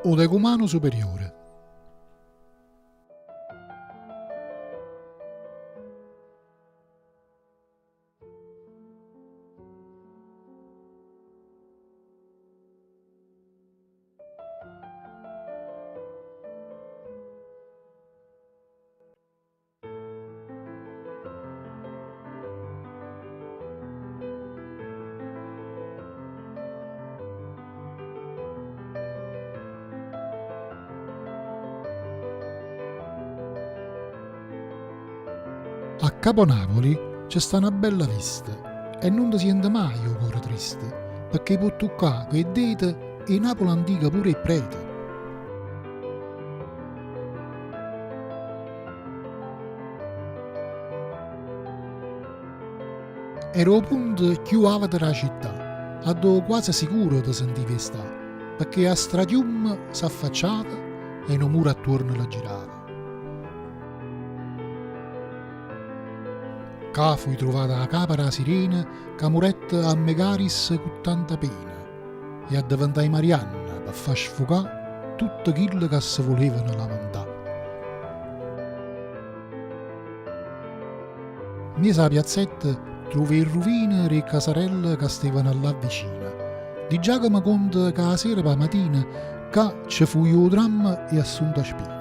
o decumano superiore. A Caponapoli c'è sta una bella vista e non ti sente mai il cuore triste, perché può toccare che dite e Napoli antica pure il prete. Ero al punto più alto della città, a dove quasi sicuro ti sentivi stare, perché a stratium s'affacciava e non muro attorno la girava. Ca fui trovata a capara sirena che muretta a Megaris con tanta pena e a davanti Marianna per far sfogare tutto quello che si volevano lamentare. Mia piazzetta trovi in rovina le casarelle che stavano là vicino. Di già che mi conta che la sera per mattina che ci fu il dramma e assunta spina.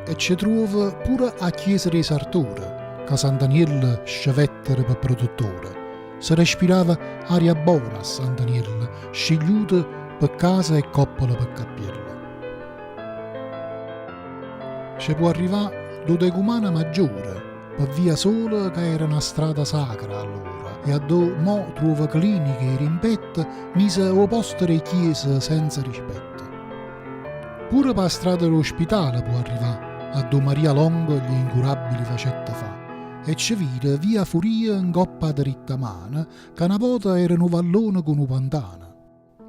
E ci trova pure a chiesa dei Sartori, che Sant'Aniello scevettere per produttore. Si respirava aria buona a Sant'Aniello, scigliuta per casa e coppola per cappiello. Ci può arrivare do decumana maggiore, per via sola che era una strada sacra allora, e a do mo trova cliniche e rimpette mise o posto le chiese senza rispetto. Pure per la strada dell'ospitale può arrivare, a do Maria Longo gli incurabili facette fa, e ci vide via furia in coppa dritta mano, che una volta era un vallone con un pantano.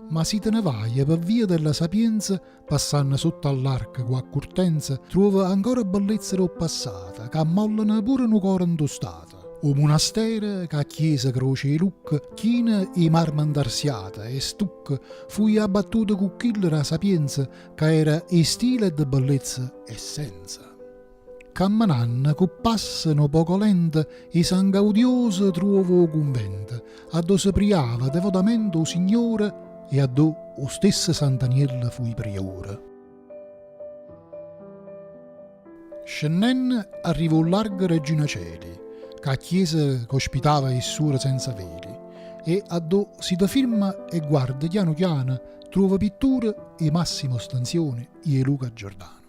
Ma si te ne vai per via della sapienza, passando sotto all'arca con accurtenza, trova ancora bellezza del passato, che ammollano pure un cuore intostata. O monastero, che a chiesa croce e luc, china e marma intarsiata e stuc, fui abbattuto con chilla la sapienza, che era e stile de bellezza e senza. Camminando con passano poco lento, e San Gaudioso trovo il convento, a dove si priava devotamente o Signore e a dove o stesso Sant'Aniello fu il priore. Scendendo arrivò largo Regina Celi, che a chiesa che ospitava il suore senza veli, e a do si da firma e guarda piano piano trova pitture e Massimo Stanzione e Luca Giordano.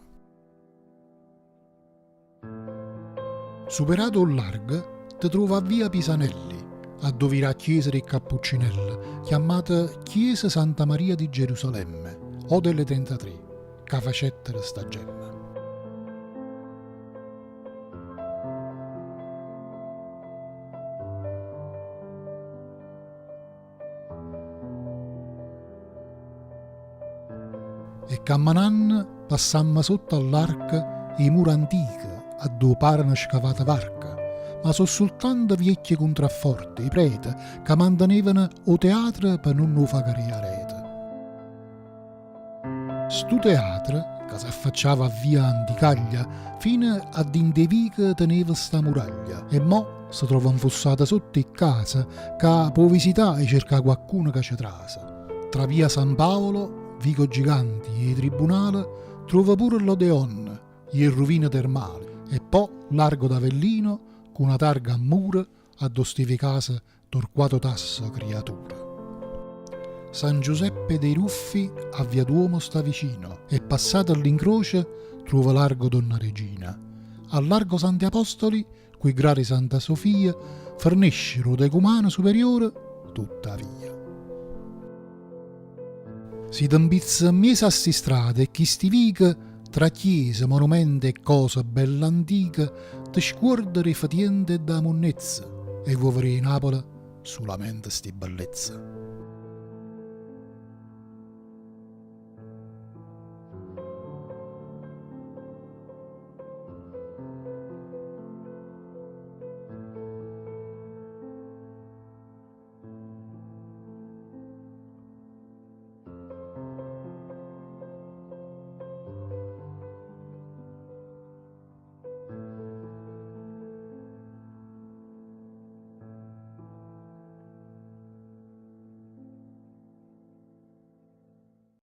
Superato il largo, ti trova a via Pisanelli, a dove la chiesa dei Cappuccinelli, chiamata Chiesa Santa Maria di Gerusalemme, o delle 33, che facette sta gemma. E camminando passammo sotto all'arca i mura antiche a dove parano scavata varca, ma sono soltanto vecchie contrafforti, i preti, che mantenevano o teatro per non lo fare a rete. Stu teatro, che si affacciava a via Anticaglia, fino a Dindevica teneva sta muraglia, e mo si trova infossata sotto in casa, che può visitare e cercare qualcuno che ci trasa. Tra via San Paolo, Vico Giganti e Tribunale trova pure l'Odeon, le rovine termali, e poi largo d'Avellino con una targa a muro a dostivi casa Torquato Tasso creatura. San Giuseppe dei Ruffi a Via Duomo sta vicino e passato all'incrocio trova largo Donna Regina. A largo Santi Apostoli, qui gradi Santa Sofia, forniscero decumano superiore tuttavia. Si t'ambizza mesa a sti strade e chi sti vica, tra chiese, monumenti e cose belle antiche, ti sguardare fatiente da monnezza e vuoi vedere Napoli solamente sti bellezze.